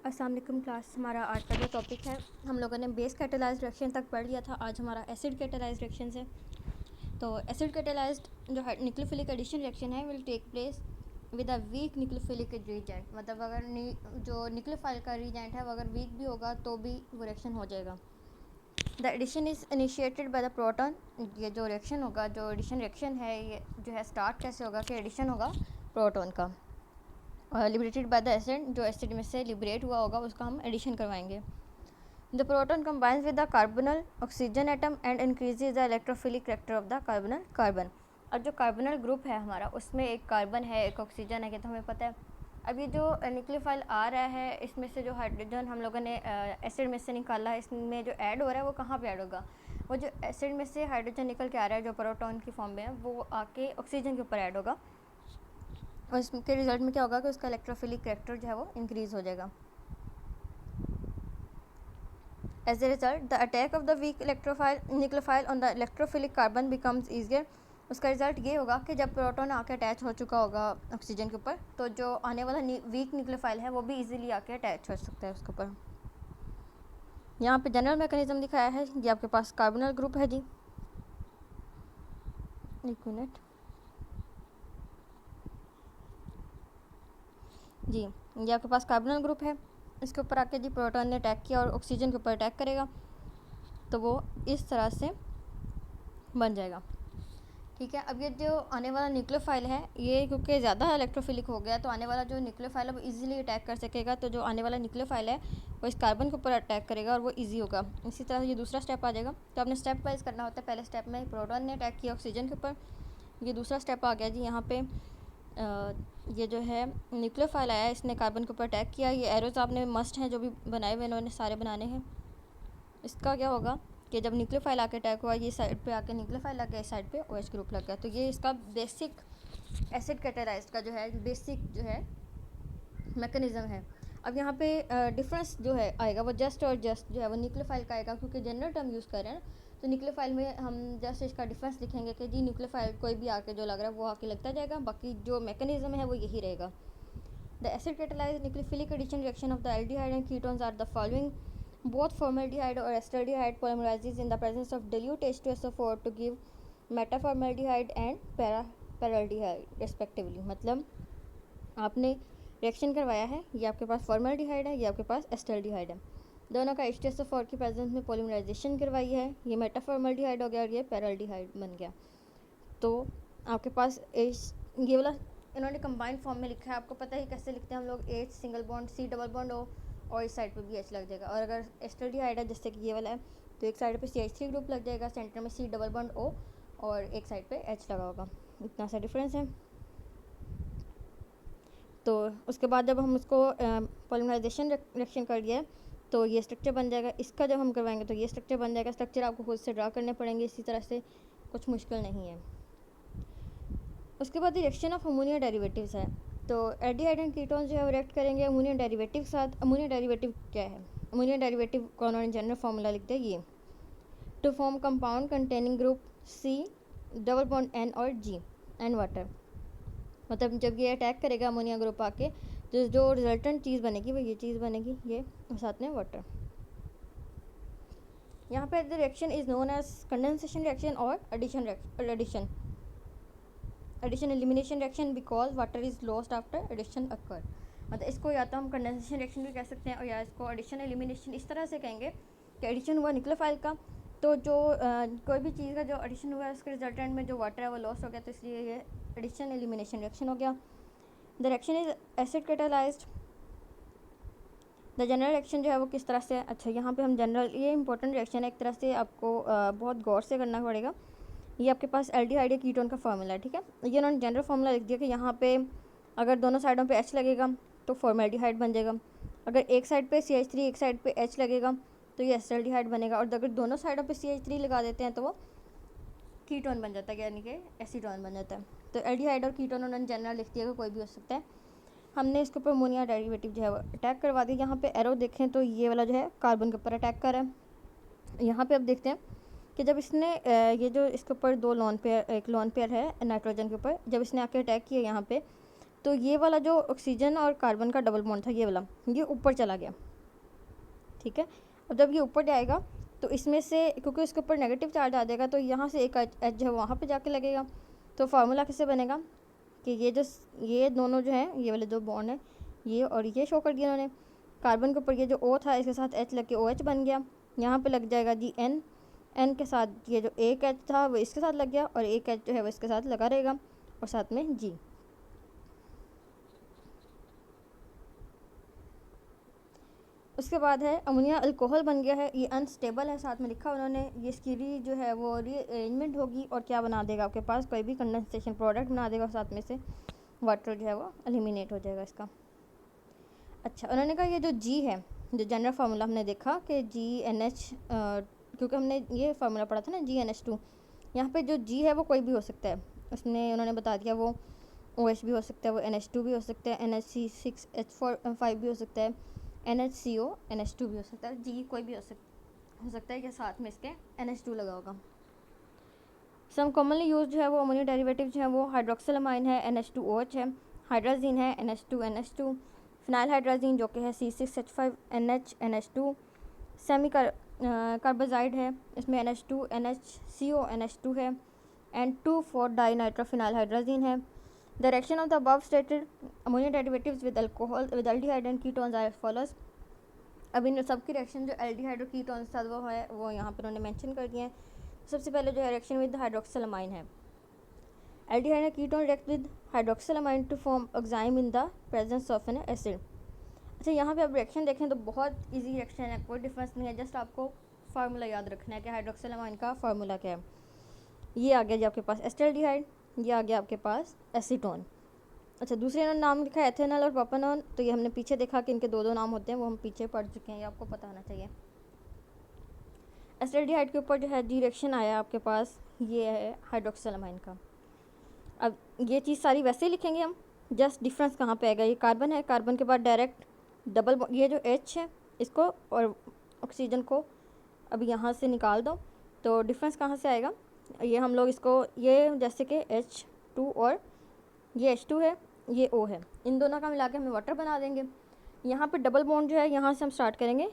अस्सलाम वालेकुम क्लास। हमारा आज का जो टॉपिक है, हम लोगों ने बेस कैटेलाइज्ड रिएक्शन तक पढ़ लिया था। आज हमारा एसिड कैटेलाइज्ड रिएक्शन है। तो एसिड कैटेलाइज्ड जो है न्यूक्लियोफिलिक एडिशन रिएक्शन है will take place with a weak nucleophilic reagent. मतलब अगर जो न्यूक्लियोफाइल का रीजेंट है वो अगर वीक भी होगा तो भी वो रिएक्शन हो जाएगा। The addition is initiated by the proton. ये जो रिएक्शन होगा, जो एडिशन रिएक्शन है, ये जो है स्टार्ट कैसे होगा कि एडिशन होगा प्रोटॉन का, लिबरेटेड बाय द एसिड। जो एसिड में से लिबरेट हुआ होगा उसका हम एडिशन करवाएंगे। The proton combines with the कार्बोनल oxygen atom and increases the electrophilic character of the कार्बोनल carbon. और जो कार्बोनल ग्रुप है हमारा, उसमें एक कार्बन है, एक ऑक्सीजन है, कि तो हमें पता है। अब ये जो न्यूक्लियोफाइल आ रहा है, इसमें से जो हाइड्रोजन हम लोगों ने एसिड में से निकाला है, इसमें जो ऐड हो रहा है वो कहाँ पे ऐड होगा? वो जो एसिड में से हाइड्रोजन निकल के आ रहा है जो प्रोटॉन की फॉर्म में है, वो आके ऑक्सीजन के ऊपर ऐड होगा और इसके रिजल्ट में क्या होगा कि उसका इलेक्ट्रोफिलिक कैरेक्टर जो है वो इंक्रीज़ हो जाएगा। As a result the attack of the weak nucleophile on the electrophilic carbon becomes easier. उसका रिजल्ट ये होगा कि जब प्रोटॉन आके अटैच हो चुका होगा ऑक्सीजन के ऊपर, तो जो आने वाला वीक न्यूक्लियोफाइल है वो भी इजीली आके अटैच हो सकता है उसके ऊपर। यहाँ पे जनरल मैकेनिज्म दिखाया है। ये आपके पास कार्बोनल ग्रुप है जी, एक मिनट जी, ये आपके पास कार्बोनल ग्रुप है। इसके ऊपर आके जी प्रोटॉन ने अटैक किया और ऑक्सीजन के ऊपर अटैक करेगा, तो वो इस तरह से बन जाएगा। ठीक है। अब ये जो आने वाला न्यूक्लियोफाइल है, ये क्योंकि ज़्यादा इलेक्ट्रोफिलिक हो गया, तो आने वाला जो न्यूक्लियोफाइल है वो इजीली अटैक कर सकेगा। तो जो आने वाला न्यूक्लियोफाइल है वो इस कार्बन के ऊपर अटैक करेगा और वो इजी होगा। इसी तरह ये दूसरा स्टेप आ जाएगा। तो आपने स्टेप वाइज करना होता है। पहले स्टेप में प्रोटॉन ने अटैक किया ऑक्सीजन के ऊपर, ये दूसरा स्टेप आ गया जी। यहाँ पे ये जो है न्यूक्लियोफाइल आया, इसने कार्बन के ऊपर अटैक किया। ये एरोज आपने मस्ट हैं जो भी बनाए हुए, इन्होंने सारे बनाने हैं। इसका क्या होगा कि जब न्यूक्लियोफाइल आके अटैक हुआ, ये साइड पे आके न्यूक्लियोफाइल लग गया, इस साइड पे OH ग्रुप लग गया। तो ये इसका बेसिक एसिड कैटेलाइज्ड का जो है बेसिक जो है मैकेनिज्म है। अब यहाँ पे डिफरेंस जो है आएगा वो जस्ट और जस्ट जो है वो न्यूक्लियोफाइल का आएगा, क्योंकि जनरल टर्म यूज़ कर रहे हैं ना। तो न्यूक्लियोफाइल में हम जस्ट इसका डिफरेंस लिखेंगे कि जी न्यूक्लियोफाइल कोई भी आके जो लग रहा है वो आके लगता जाएगा, बाकी जो मैकेनिज्म है वो यही रहेगा। The acid catalysed nucleophilic addition reaction of the aldehyde and ketones are the following. Both formaldehyde or acetaldehyde polymerizes in the presence of dilute H2SO4 to give metaformaldehyde and paraldehyde respectively। मतलब आपने reaction करवाया है, ये आपके पास formaldehyde है, ये आपके पास acetaldehyde है। दोनों का H2SO4 की प्रेजेंस में पॉलीमराइजेशन करवाई है, ये मेटाफॉर्मल्डिहाइड हो गया और ये पैराल्डिहाइड बन गया। तो आपके पास ये वाला इन्होंने कंबाइंड फॉर्म में लिखा है। आपको पता है कैसे लिखते हैं हम लोग, H single bond C double bond O और इस साइड पे भी H लग जाएगा। और अगर एसिटाल्डिहाइड है जैसे कि ये वाला है, तो एक साइड पे CH3 ग्रुप लग जाएगा, सेंटर में C डबल बॉन्ड O और एक साइड पे H लगा होगा। इतना सा डिफरेंस है। तो उसके बाद जब हम उसको पॉलीमराइजेशन रिएक्शन कर दिया तो ये स्ट्रक्चर बन जाएगा। इसका जब हम करवाएंगे तो ये स्ट्रक्चर बन जाएगा। स्ट्रक्चर आपको खुद से ड्रा करने पड़ेंगे, इसी तरह से कुछ मुश्किल नहीं है। उसके बाद रिएक्शन ऑफ अमोनिया डेरिवेटिव्स है। तो एल्डिहाइड एंड कीटोन जो है रिएक्ट करेंगे अमोनिया डेरिवेटिव के साथ। अमोनिया डेरिवेटिव क्या है? अमोनिया डेरिवेटिव का उन्होंने जनरल फार्मूला लिख दिया ये, to form compound containing group C double bond N और G एंड वाटर। मतलब जब ये अटैक करेगा अमोनिया ग्रुप आके, तो जो रिजल्टेंट चीज़ बनेगी वो ये चीज़ बनेगी, ये और साथ में वाटर। यहाँ पे the reaction is known as condensation reaction और addition elimination reaction because water is lost after addition occur. मतलब इसको या तो हम कंडेंसेशन रिएक्शन भी कह सकते हैं और या इसको एडिशन एलिमिनेशन इस तरह से कहेंगे कि एडिशन हुआ न्यूक्लियोफाइल का, तो जो कोई भी चीज़ का जो एडिशन हुआ है उसके रिजल्टेंट में जो वाटर है वो लॉस हो गया, तो इसलिए ये एडिशन एलिमिनेशन रिएक्शन हो गया। The reaction is acid catalysed. The general reaction जो है वो किस तरह से, अच्छा यहाँ पे हम जनरल, ये इंपॉर्टेंट रिएक्शन है, एक तरह से आपको बहुत गौर से करना पड़ेगा। ये आपके पास एल्डिहाइड या कीटोन का फार्मूला है, ठीक है। ये उन्होंने जनरल फार्मूला लिख दिया कि यहाँ पे अगर दोनों साइडों पे H लगेगा तो फॉर्मल्डिहाइड बन जाएगा। अगर एक साइड पे CH3 एक साइड पे H लगेगा तो ये एसिटाल्डिहाइड बनेगा। और अगर दोनों साइडों पे CH3 लगा देते हैं तो वो कीटोन बन जाता है, यानी कि एसीटोन बन जाता है। तो एल्डिहाइड और कीटोन उन्होंने जनरल लिख दिया कि कोई भी हो सकता है। हमने इसके ऊपर अमोनिया डेरिवेटिव जो है वो अटैक करवा दी। यहाँ पे एरो देखें तो ये वाला जो है कार्बन के ऊपर अटैक कर रहा है। यहाँ पे अब देखते हैं कि जब इसने ये जो इसके ऊपर दो लोन पेयर, एक लोन पेयर है नाइट्रोजन के ऊपर, जब इसने आके अटैक किया यहाँ पे, तो ये वाला जो ऑक्सीजन और कार्बन का डबल बॉन्ड था ये वाला, ये ऊपर चला गया, ठीक है। अब जब ये ऊपर जाएगा तो इसमें से, क्योंकि इसके ऊपर नेगेटिव चार्ज आ जाएगा, तो यहाँ से एक एच जो है वहाँ पे जाके लगेगा। तो फार्मूला कैसे बनेगा कि ये दोनों जो हैं, ये वाले दो बॉन्ड हैं, ये और ये शो कर दिया उन्होंने। कार्बन के ऊपर ये जो O था इसके साथ H लग के OH बन गया। यहाँ पे लग जाएगा जी N के साथ ये जो एक H था वो इसके साथ लग गया, और एक H जो है वो इसके साथ लगा रहेगा, और साथ में G। उसके बाद है अमोनिया अल्कोहल बन गया है, ये अनस्टेबल है, साथ में लिखा उन्होंने। ये इसकी जो है वो रीअरेंजमेंट होगी और क्या बना देगा आपके पास, कोई भी कंडेंसेशन प्रोडक्ट बना देगा, और साथ में से वाटर जो है वो एलिमिनेट हो जाएगा इसका। अच्छा, उन्होंने कहा ये जो G है, जो जनरल फार्मूला हमने देखा कि GNH, क्योंकि हमने ये फार्मूला पढ़ा था ना GNH2, यहाँ पे जो G है वो कोई भी हो सकता है, उसमें उन्होंने बता दिया वो OH भी हो सकता है, वो NH2 भी हो सकता है, NHC6H5 भी हो सकता है, NHCO NH2 भी हो सकता है, G कोई भी हो सकता है कि साथ में इसके NH2 लगा होगा। सम कॉमनली यूज जो है वो अमोनिया डेरिवेटिव जो है वो हाइड्रोक्सिलामाइन है, NH2OH है, हाइड्राजीन है, NH2NH2, फिनाइल हाइड्राजीन जो कि है C6H5NH NH2, सेमी कार्बोजाइड है, इसमें NH2 NHCO NH2 है, एंड 2,4 डाइनाइट्रोफिनाइल हाइड्राजीन है। The reaction of the above stated ammonia derivatives with alcohol, with aldehyde and ketones are as follows। अब इन सब की रिएक्शन जो एल्डिहाइड और कीटोन्स था वो यहाँ पर उन्होंने मेंशन कर दिए हैं। सबसे पहले जो है रिएक्शन विद हाइड्रोक्सिलामाइन है, aldehyde and ketone react with hydroxylamine to form enzyme in the presence of an acid. अच्छा, यहाँ पे आप रिएक्शन देखें तो बहुत इजी रिएक्शन है, कोई डिफरेंस नहीं है, जस्ट आपको फार्मूला याद रखना है कि हाइड्रोक्सिलामाइन का फार्मूला क्या है। ये आ गया जी आपके पास एस्टल्डिहाइड, ये आ गया आपके पास एसीटोन। अच्छा, दूसरे इन्होंने नाम लिखा है एथेनॉल और प्रोपेनॉल, तो ये हमने पीछे देखा कि इनके दो नाम होते हैं, वो हम पीछे पढ़ चुके हैं, ये आपको पता होना चाहिए। एस्टल्डिहाइड के ऊपर जो है जी रिएक्शन आया आपके पास, ये है हाइड्रोक्सिलामाइन का। अब ये चीज़ सारी वैसे ही लिखेंगे हम, जस्ट डिफरेंस कहाँ पे आएगा, ये कार्बन है, कार्बन के बाद डायरेक्ट डबल, ये जो H है इसको और ऑक्सीजन को अभी यहाँ से निकाल दो, तो डिफरेंस कहाँ से आएगा, ये हम लोग इसको, ये जैसे कि H2 और ये H2 है, ये O है, इन दोनों का मिला के हमें वाटर बना देंगे। यहाँ पे डबल बॉन्ड जो है यहाँ से हम स्टार्ट करेंगे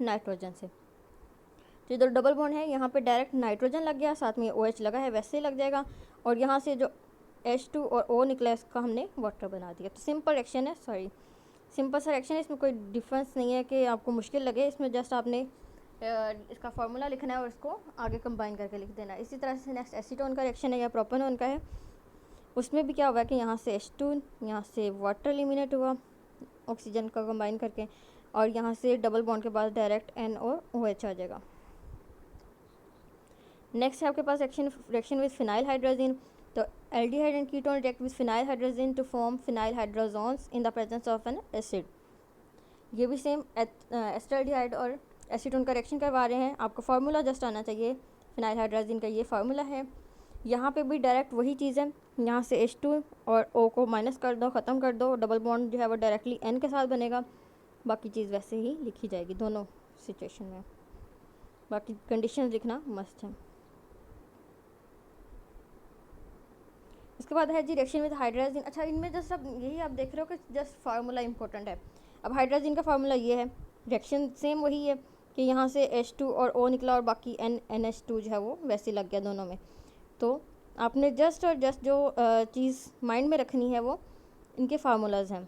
नाइट्रोजन से, तो इधर डबल बॉन्ड है, यहाँ पे डायरेक्ट नाइट्रोजन लग गया, साथ में OH लगा है वैसे ही लग जाएगा, और यहाँ से जो H2 और O निकला इसका हमने वाटर बना दिया। तो सिंपल रिएक्शन है, सिंपल सा रिएक्शन है, इसमें कोई डिफरेंस नहीं है कि आपको मुश्किल लगे, इसमें जस्ट आपने इसका फार्मूला लिखना है और इसको आगे कंबाइन करके लिख देना है। इसी तरह से नेक्स्ट एसीटोन का रिएक्शन है या प्रोपेनॉन का है, उसमें भी क्या हुआ कि यहाँ से H2, यहाँ से वाटर एलिमिनेट हुआ ऑक्सीजन का कंबाइन करके, और यहाँ से डबल बॉन्ड के बाद डायरेक्ट N और OH आ जाएगा। नेक्स्ट है आपके पास रिएक्शन विद फिनाइल हाइड्रोजीन, तो aldehyde and ketone react with phenyl hydrazine to form phenyl hydrazones in the presence of an acid. ये भी सेम एस्टल्डिहाइड और एसीटोन का रिएक्शन करवा रहे हैं, आपको फार्मूला जस्ट आना चाहिए, फिनाइल हाइड्रोजीन का ये फार्मूला है। यहाँ पे भी डायरेक्ट वही चीज़ है, यहाँ से H2 और O को माइनस कर दो, ख़त्म कर दो, डबल बॉन्ड जो है वो डायरेक्टली N के साथ बनेगा, बाकी चीज़ वैसे ही लिखी जाएगी दोनों सिचुएशन में, बाकी कंडीशन लिखना मस्ट है। इसके बाद है जी रिएक्शन विद हाइड्रोजन। अच्छा, इनमें जस्ट अब यही आप देख रहे हो कि जस्ट फार्मूला इंपॉर्टेंट है। अब हाइड्रोजन का फार्मूला ये है, रिएक्शन सेम वही है कि यहाँ से H2 और O निकला और बाकी NH2 जो है वो वैसे लग गया दोनों में। तो आपने जस्ट जो चीज़ माइंड में रखनी है वो इनके फार्मूलाज हैं।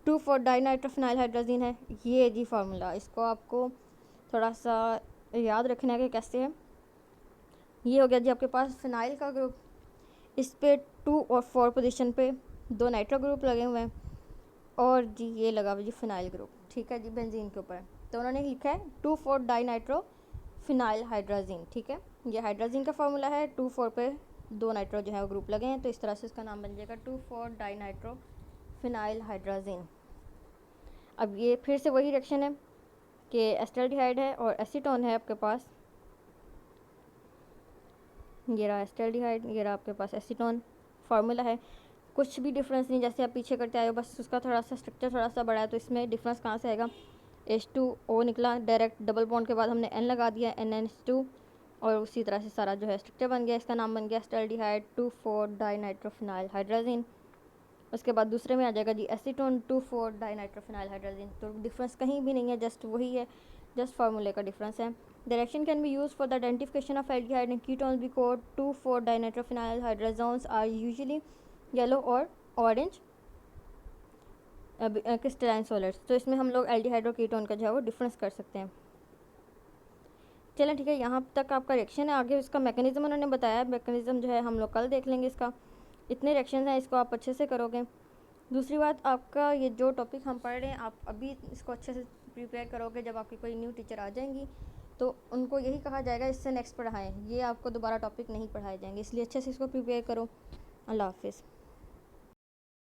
2,4 डाइनाइट्रोफिनाइल हाइड्रोजीन है, ये जी फार्मूला, इसको आपको थोड़ा सा याद रखना है कि कैसे है। ये हो गया जी आपके पास फिनाइल का ग्रुप, इस पे 2 और 4 पोजीशन पे 2 नाइट्रो ग्रुप लगे हुए हैं, और जी ये लगा हुआ जी फिनाइल ग्रुप, ठीक है जी, बेंजीन के ऊपर। तो उन्होंने लिखा है 2,4 डाइनाइट्रो फिनाइल हाइड्रोजीन, ठीक है, ये हाइड्रोजीन का फार्मूला है। 2,4 पे 2 नाइट्रो जो है वो ग्रुप लगे हैं, तो इस तरह से इसका नाम बन जाएगा 2,4 डाइनाइट्रो फिनाइल हाइड्रोजीन। अब ये फिर से वही रिएक्शन है कि एस्टल्डिहाइड है और एसीटोन है आपके पास, ये रहा एस्टल्डिहाइड, ये रहा आपके पास एसीटोन, फार्मूला है, कुछ भी डिफरेंस नहीं, जैसे आप पीछे करते आए हो, बस उसका थोड़ा सा स्ट्रक्चर थोड़ा सा बड़ा है, तो इसमें डिफरेंस कहाँ से आएगा, H2O निकला, डायरेक्ट डबल बॉन्ड के बाद हमने N लगा दिया, NH2, और उसी तरह से सारा जो है स्ट्रक्चर बन गया, इसका नाम बन गया एस्टल्डिहाइड 2,4 डाइनाइट्रोफिनाइल हाइड्रोजीन। उसके बाद दूसरे में आ जाएगा जी एसीटोन 2,4 डाइनाइट्रोफिनाइल हाइड्रोजन। तो डिफरेंस कहीं भी नहीं है, जस्ट वही है, जस्ट फार्मूले का डिफरेंस है। Direction can be use for the identification of aldehyde and ketones because 2,4 dinitrophenyl hydrazones are usually yellow और ऑरेंज क्रिस्टलाइन सॉलिड्स। तो इसमें हम लोग एल्डिहाइड और कीटोन का जो है वो डिफरेंस कर सकते हैं। चलें ठीक है, यहाँ तक आपका रिएक्शन है। आगे इसका मैकेनिज्म उन्होंने बताया, मैकेनिज्म जो है हम लोग कल देख लेंगे इसका। इतने रिएक्शंस हैं, इसको आप अच्छे से करोगे। दूसरी बात, आपका ये जो टॉपिक हम पढ़ रहे हैं, आप अभी इसको अच्छे से प्रिपेयर करोगे। जब आपकी कोई न्यू टीचर आ जाएंगी तो उनको यही कहा जाएगा इससे नेक्स्ट पढ़ाएं, ये आपको दोबारा टॉपिक नहीं पढ़ाए जाएंगे, इसलिए अच्छे से इसको प्रिपेयर करो। अल्लाह हाफिज़।